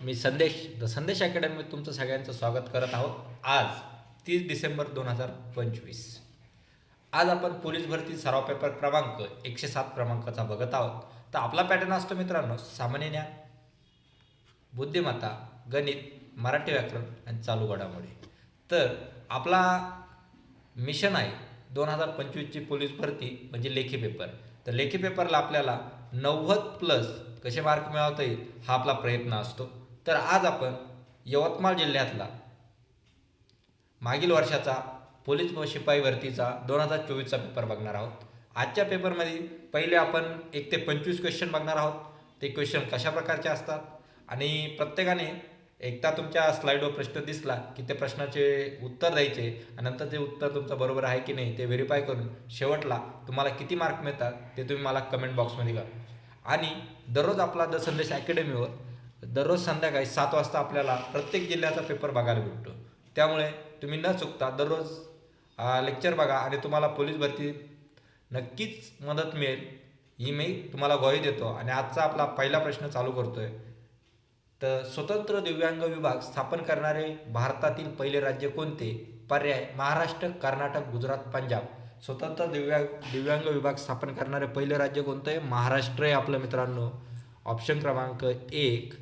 मी संदेश द संदेश अकॅडमीत तुमचं सगळ्यांचं स्वागत करत आहोत. आज 30 डिसेंबर 2025. आज आपण पोलीस भरती सराव पेपर क्रमांक 107 क्रमांकाचा बघत आहोत. तर आपला पॅटर्न असतो मित्रांनो, सामान्य ज्ञान, बुद्धिमत्ता, गणित, मराठी व्याकरण आणि चालू घडामोडी. तर आपला मिशन आहे 2025ची पोलीस भरती म्हणजे लेखी पेपर. तर लेखी पेपरला आपल्याला 90+ कसे मार्क मिळवता येईल हा आपला प्रयत्न असतो. तर आज आपण यवतमाळ जिल्ह्यातला मागील वर्षाचा पोलीस व शिपाई भरतीचा 2024चा पेपर बघणार आहोत. आजच्या पेपरमध्ये पहिले आपण 1 ते 25 क्वेश्चन बघणार आहोत. ते क्वेश्चन कशा प्रकारचे असतात आणि प्रत्येकाने एकदा तुमच्या स्लाईडवर प्रश्न दिसला की ते प्रश्नाचे उत्तर द्यायचे आणि नंतर ते उत्तर तुमचं बरोबर आहे की नाही ते व्हेरीफाय करून शेवटला तुम्हाला किती मार्क मिळतात ते तुम्ही मला कमेंट बॉक्समध्ये करा. आणि दररोज आपला द संदेश अकॅडमीवर दररोज संध्याकाळी 7 वाजता आपल्याला प्रत्येक जिल्ह्याचा पेपर बघायला भेटतो. त्यामुळे तुम्ही न चुकता दररोज लेक्चर बघा आणि तुम्हाला पोलीस भरतीत नक्कीच मदत मिळेल ही मी तुम्हाला ग्वाही देतो. आणि आजचा आपला पहिला प्रश्न चालू करतोय. तर स्वतंत्र दिव्यांग विभाग स्थापन करणारे भारतातील पहिले राज्य कोणते? पर्याय महाराष्ट्र, कर्नाटक, गुजरात, पंजाब. स्वतंत्र दिव्यांग विभाग स्थापन करणारे पहिले राज्य कोणतं आहे? महाराष्ट्र आहे आपलं मित्रांनो. ऑप्शन क्रमांक 1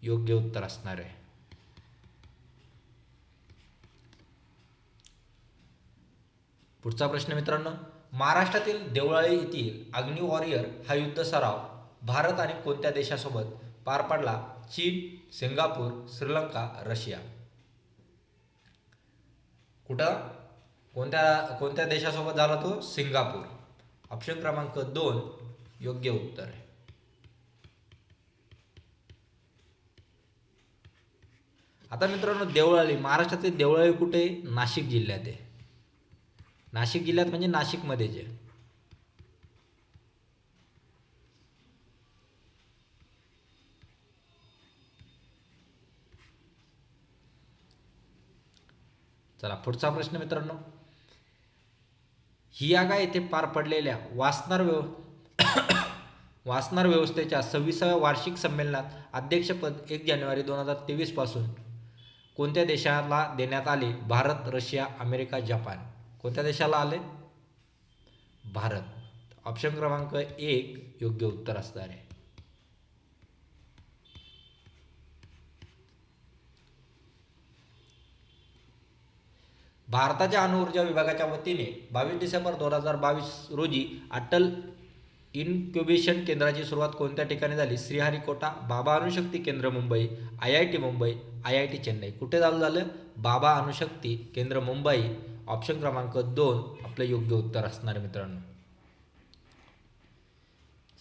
योग्य उत्तर असणार आहे. पुढचा प्रश्न मित्रांनो, महाराष्ट्रातील देवळाली येथील अग्नी वॉरियर हा युद्ध सराव भारत आणि कोणत्या देशासोबत पार पडला? चीन, सिंगापूर, श्रीलंका, रशिया. कुठं कोणत्या देशासोबत झाला तो? सिंगापूर. ऑप्शन क्रमांक 2 योग्य उत्तर आहे. आता मित्रांनो, देवळाली महाराष्ट्रातील देवळाली कुठे? नाशिक जिल्ह्यात आहे. नाशिक जिल्ह्यात म्हणजे नाशिकमध्ये जे. चला पुढचा प्रश्न मित्रांनो, हियागा येथे पार पडलेल्या वासनार व्यवस्थेच्या 26व्या वार्षिक संमेलनात अध्यक्षपद 1 जानेवारी 2023 पासून कोणत्या देशाला देण्यात आले? Bharat, Russia, America, Japan. कोणत्या देशाला आले? भारत. ऑप्शन क्रमांक 1 योग्य उत्तर असणार आहे. भारताच्या अणुऊर्जा विभागाच्या वतीने 22 डिसेंबर 2022 रोजी अटल इन्क्युबेशन केंद्राची सुरुवात कोणत्या ठिकाणी झाली? श्रीहरिकोटा, बाबा अणुशक्ती केंद्र मुंबई, IIT मुंबई, IIT चेन्नई. कुठे झालं? बाबा अणुशक्ती केंद्र मुंबई. ऑप्शन क्रमांक 2 आपलं योग्य उत्तर असणार मित्रांनो.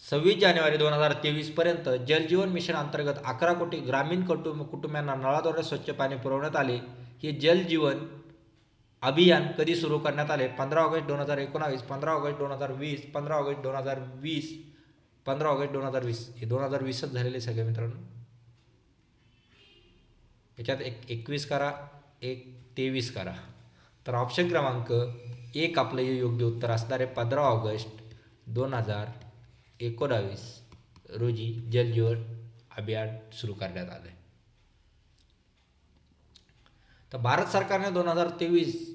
26 जानेवारी 2023 पर्यंत जलजीवन मिशन अंतर्गत 11 कोटी ग्रामीण कुटुंबांना नळाद्वारे स्वच्छ पाणी पुरवण्यात आले. हे जलजीवन अभियान कधी सुरू करण्यात आले? 15 ऑगस्ट 2019, 15 ऑगस्ट 2020, 15 ऑगस्ट 2020, 15 ऑगस्ट 2020. हे 2020च झालेले सगळे मित्रांनो. याच्यात 21 करा, 23 करा. तर ऑप्शन क्रमांक 1 आपलं हे योग्य उत्तर असणार आहे. 15 ऑगस्ट 2019 रोजी जलजीवन अभियान सुरू करण्यात आले. तर भारत सरकारने 2023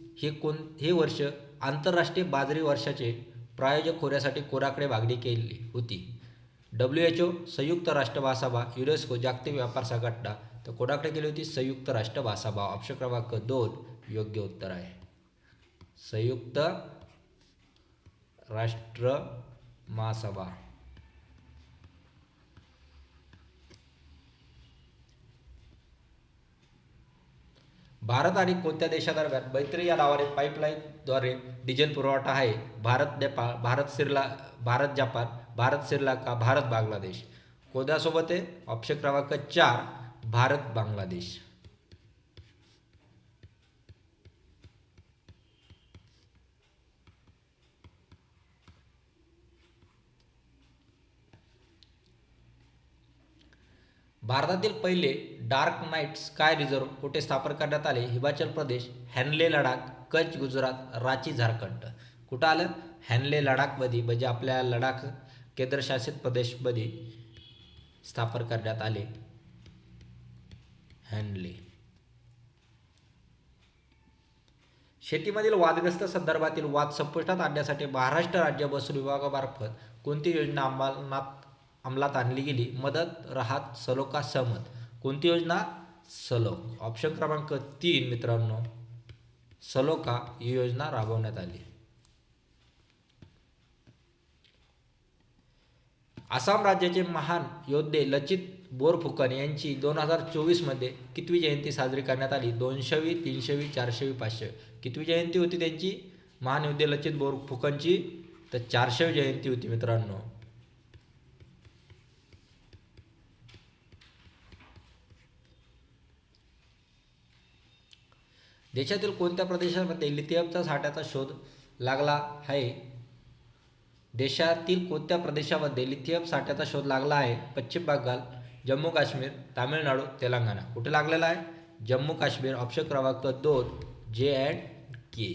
हे वर्ष आंतरराष्ट्रीय बाजरी वर्षाचे प्रायोजक होण्यासाठी कोणाकडे मागणी केली होती? WHO, संयुक्त राष्ट्र महासभा, युनेस्को, जागतिक व्यापार संघटना. तर कोणाकडे केली होती? संयुक्त राष्ट्र महासभा. ऑप्शन क्रमांक 2 योग्य उत्तर आहे. संयुक्त राष्ट्र महासभा. भारत आणि कोणत्या देशादरम्यान मैत्री या नावाने पाईपलाईनद्वारे डिझेल पुरवठा आहे? भारत नेपाळ, भारत जपान, भारत श्रीलंका, भारत बांगलादेश. कोणासोबत आहे? ऑप्शन क्रमांक 4 भारत बांगलादेश. भारतातील पहिले डार्क नाईट स्काय रिझर्व कुठे स्थापन करण्यात आले? हिमाचल प्रदेश, हॅनले लडाख, कच्छ गुजरात, रांची झारखंड. कुठं आलं? हॅनले लडाखमध्ये, म्हणजे आपल्या लडाख केंद्रशासित प्रदेशमध्ये स्थापन करण्यात आले. हॅनले. शेतीमधील वादग्रस्त संदर्भातील वाद संपुष्टात आणण्यासाठी महाराष्ट्र राज्य महसूल विभागामार्फत कोणती योजना अंमलात आणली गेली? मदत, राहत, सलोखा, सहमत. कोणती योजना? सलोख. ऑप्शन क्रमांक 3 मित्रांनो, सलोखा ही योजना राबवण्यात आली. आसाम राज्याचे महान योद्धे लचित बोरफुकन यांची 2024 मध्ये कितवी जयंती साजरी करण्यात आली? 200वी, 300वी, 400वी, 500वी. कितवी जयंती होती त्यांची? महान योद्धे लचित बोरफुकनची तर 400वी जयंती होती मित्रांनो. देशातील कोणत्या प्रदेशामध्ये लिथियमच्या साठ्याचा शोध लागला आहे? देशातील कोणत्या प्रदेशामध्ये लिथियम साठ्याचा शोध लागला आहे? पश्चिम बंगाल, जम्मू काश्मीर, तामिळनाडू, तेलंगणा. कुठे लागलेला आहे? जम्मू काश्मीर. ऑप्शन क्रमांक 2 J&K.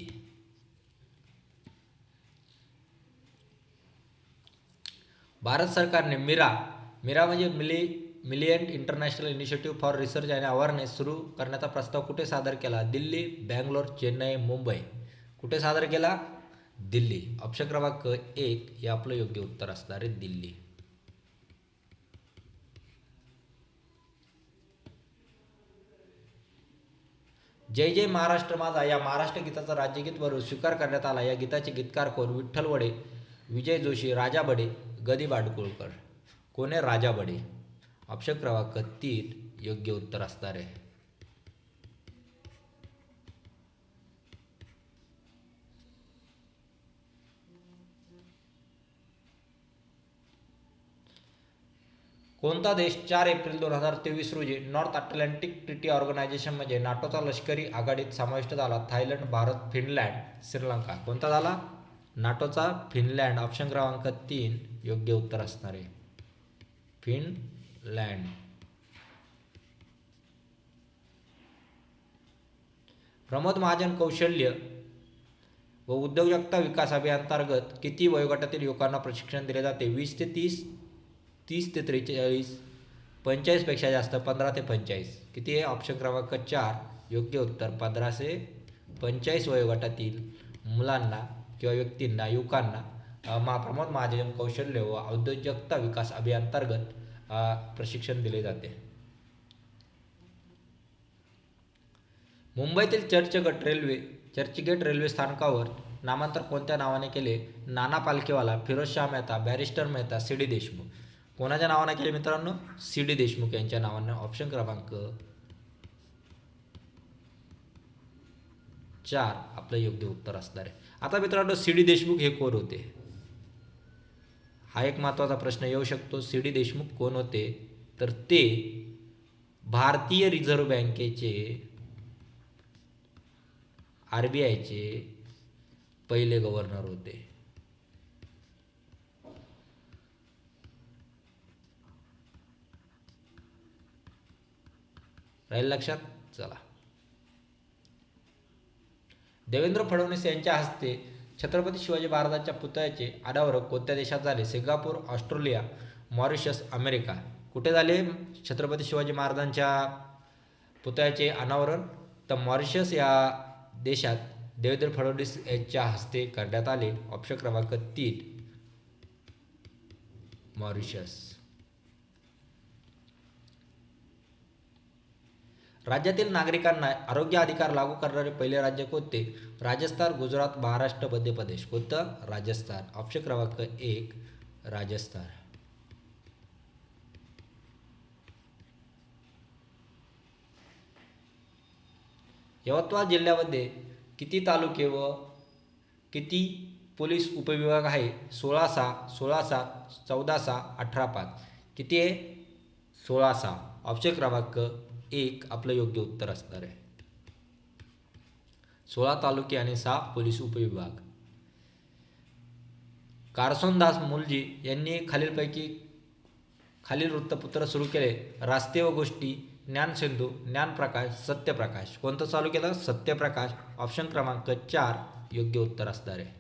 भारत सरकारने मिरा म्हणजे millet international initiative for research and awareness सुरू करण्याचा प्रस्ताव कुठे सादर केला? दिल्ली, बँगलोर, चेन्नई, मुंबई. कुठे सादर केला? दिल्ली. ऑप्शन क्रमांक 1 हे आपलं योग्य उत्तर असणार आहे, दिल्ली. जय जय महाराष्ट्र माझा या महाराष्ट्र गीताचा राज्यगीत म्हणून स्वीकार करण्यात आला. या गीताचे गीतकार कोण? विठ्ठल वडे, विजय जोशी, राजा बडे, गदी बाडकुळकर. कोण आहे? राजा बडे. ऑप्शन क्रमांक 3 योग्य उत्तर असणार आहे. कोणता देश 4 एप्रिल 2023 रोजी नॉर्थ अटलांटिक ट्रिटी ऑर्गनायझेशन म्हणजे नाटोचा लष्करी आघाडीत समाविष्ट झाला? Thailand, Bharat, Finland, Sri Lanka. कोणता झाला? नाटोचा फिनलँड. ऑप्शन क्रमांक 3 योग्य उत्तर असणार आहे, फिनलँड. प्रमोद महाजन कौशल्य व उद्योजकता विकास अभियानांतर्गत किती वयोगटातील युवकांना प्रशिक्षण दिले जाते? 20 ते 30, 30 ते 43, 45पेक्षा जास्त, 15 ते 45. किती आहे? ऑप्शन क्रमांक 4 योग्य उत्तर 15 ते 45 वयोगटातील मुलांना किंवा व्यक्तींना, युवकांना प्रमोद महाजन कौशल्य व उद्योजकता विकास अभियानांतर्गत प्रशिक्षण दिले जाते. मुंबईतील चर्चगेट रेल्वे स्थानकावर नामांतर कोणत्या नावाने केले? नाना पालखीवाला, फिरोजशाह मेहता, बॅरिस्टर मेहता, सी.डी. देशमुख. कोणाच्या नावाने केले मित्रांनो? सी.डी. देशमुख यांच्या नावाने. ऑप्शन क्रमांक 4 आपलं योग्य उत्तर असणार आहे. आता मित्रांनो, सी.डी. देशमुख हे कोण होते? हा एक महत्त्वाचा प्रश्न येऊ शकतो. सी.डी. देशमुख कोण होते? तर ते भारतीय रिझर्व्ह बँकेचे, RBIचे पहिले गव्हर्नर होते. राहील लक्षात? चला. देवेंद्र फडणवीस यांच्या हस्ते छत्रपती शिवाजी महाराजांच्या पुतळ्याचे अनावरण कोणत्या देशात झाले? Singapore, Australia, Mauritius, America. कुठे झाले छत्रपती शिवाजी महाराजांच्या पुतळ्याचे अनावरण? तर मॉरिशस या देशात देवेंद्र फडणवीस यांच्या हस्ते करण्यात आले. ऑप्शन क्रमांक 3 मॉरिशस. राज्यातील नागरिकांना आरोग्य अधिकार लागू करणारे पहिले राज्य कोणते? राजस्थान, गुजरात, महाराष्ट्र, मध्य प्रदेश. कोणतं? राजस्थान. ऑप्शन क्रमांक 1 राजस्थान. यवतमाळ जिल्ह्यामध्ये किती तालुके व किती पोलीस उपविभाग आहे? 16, 16, 14, 18, किती आहे? 16. ऑप्शन क्रमांक 1 आपलं योग्य उत्तर असणार आहे. 16 तालुके आणि 6 पोलीस उपविभाग. कारसोनदास मुलजी यांनी खालील वृत्तपत्र सुरू केले? रास्ते व गोष्टी, ज्ञानसिंधू, ज्ञानप्रकाश, सत्यप्रकाश. कोणतं चालू केलं? सत्यप्रकाश. ऑप्शन क्रमांक 4 योग्य उत्तर असणार आहे.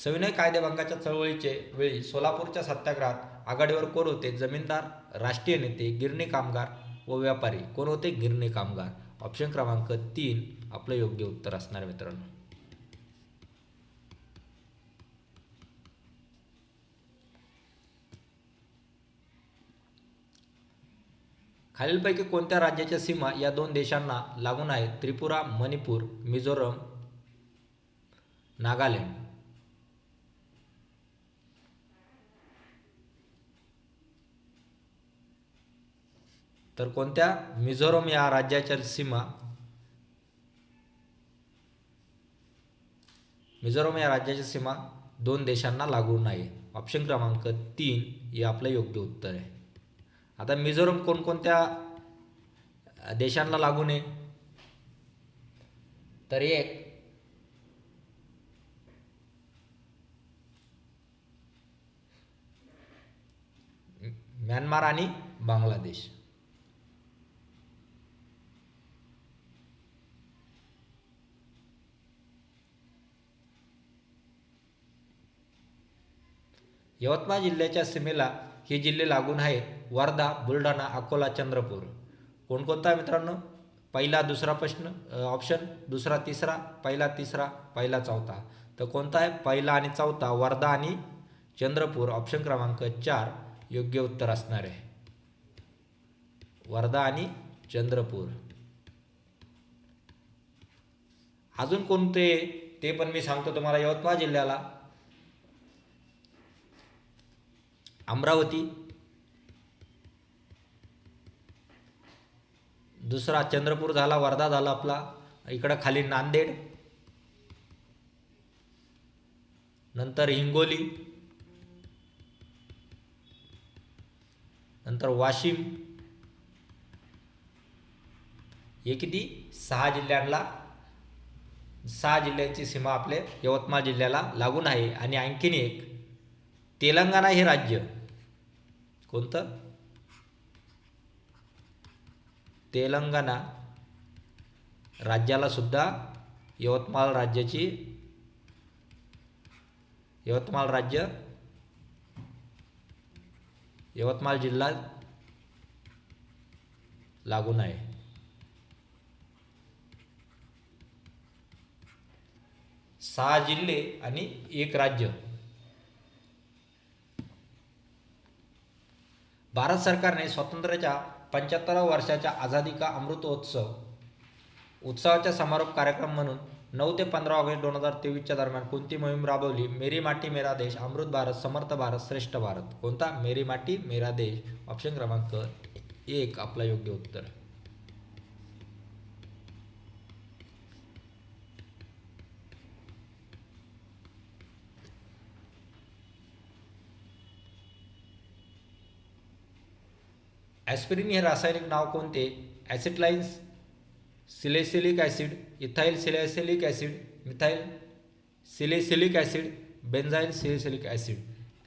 सविनय कायदेभंगाच्या चळवळीचे वेळी सोलापूरच्या सत्याग्रहात आघाडीवर कोण होते? जमीनदार, राष्ट्रीय नेते, गिरणी कामगार व व्यापारी. कोण होते? गिरणी कामगार. ऑप्शन क्रमांक 3 आपलं योग्य उत्तर असणार आहे मित्रांनो. खालीलपैकी कोणत्या राज्याच्या सीमा या दोन देशांना लागून आहेत? त्रिपुरा, मणिपूर, मिझोरम, नागालँड. तर कोणत्या? मिझोरम या राज्याच्या सीमा दोन देशांना लागून आहे. ऑप्शन क्रमांक 3 हे आपलं योग्य उत्तर आहे. आता मिझोरम कोणकोणत्या देशांना लागून आहे? तर एक म्यानमार आणि बांगलादेश. यवतमाळ जिल्ह्याच्या सीमेला हे जिल्हे लागून आहेत. वर्धा, बुलढाणा, अकोला, चंद्रपूर. कोणकोणता आहे मित्रांनो? पहिला दुसरा प्रश्न ऑप्शन, दुसरा तिसरा, पहिला तिसरा, पहिला चौथा. तर कोणता आहे? पहिला आणि चौथा, वर्धा आणि चंद्रपूर. ऑप्शन क्रमांक 4 योग्य उत्तर असणार आहे. वर्धा आणि चंद्रपूर. अजून कोणते ते पण मी सांगतो तुम्हाला. यवतमाळ जिल्ह्याला अमरावती, दुसरा चंद्रपूर झाला, वर्धा झाला आपला, इकडं खाली नांदेड, नंतर हिंगोली, नंतर वाशिम. हे किती? 6 जिल्ह्यांची सीमा आपले यवतमाळ जिल्ह्याला लागून आहे. आणि आणखीन एक तेलंगणा हे राज्य. कोणतं? तेलंगणा राज्याला सुद्धा यवतमाळ जिल्हा लागून आहे. सहा जिल्हे आणि एक राज्य. भारत सरकारने स्वातंत्र्याच्या 75व्या वर्षाच्या आझादी का अमृत उत्सवाच्या समारोप कार्यक्रम म्हणून 9 ते 15 ऑगस्ट 2023 दरम्यान कोणती मोहीम राबवली? मेरी माटी मेरा देश, अमृत भारत, समर्थ भारत, श्रेष्ठ भारत. कोणता? मेरी माटी मेरा देश. ऑप्शन क्रमांक 1 आपला योग्य उत्तर. ॲस्पिरिन हे रासायनिक नाव कोणते? Acetyl salicylic acid, ethyl salicylic acid, methyl salicylic acid, benzyl salicylic acid.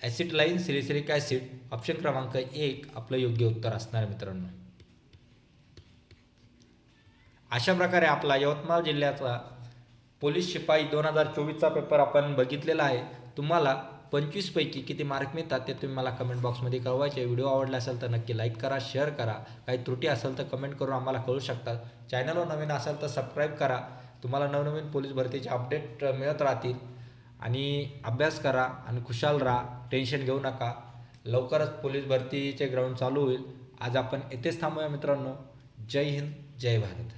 Acetyl salicylic acid. Option क्रमांक 1 आपलं योग्य उत्तर असणार मित्रांनो. अशा प्रकारे आपला यवतमाळ जिल्ह्याचा पोलीस शिपाई 2024चा पेपर आपण बघितलेला आहे. तुम्हाला 25 पैकी किती मार्क मिळतात ते तुम्ही मला कमेंट बॉक्समध्ये कळवायचे. व्हिडिओ आवडला असेल तर नक्की लाईक करा, शेअर करा. काही त्रुटी असेल तर कमेंट करून आम्हाला कळू शकतात. चॅनलवर नवीन असेल तर सबस्क्राईब करा. तुम्हाला नवनवीन पोलीस भरतीचे अपडेट मिळत राहतील. आणि अभ्यास करा आणि खुशाल राहा, टेन्शन घेऊ नका. लवकरच पोलीस भरतीचे ग्राउंड चालू होईल. आज आपण येथेच थांबूया मित्रांनो. जय हिंद, जय भारत.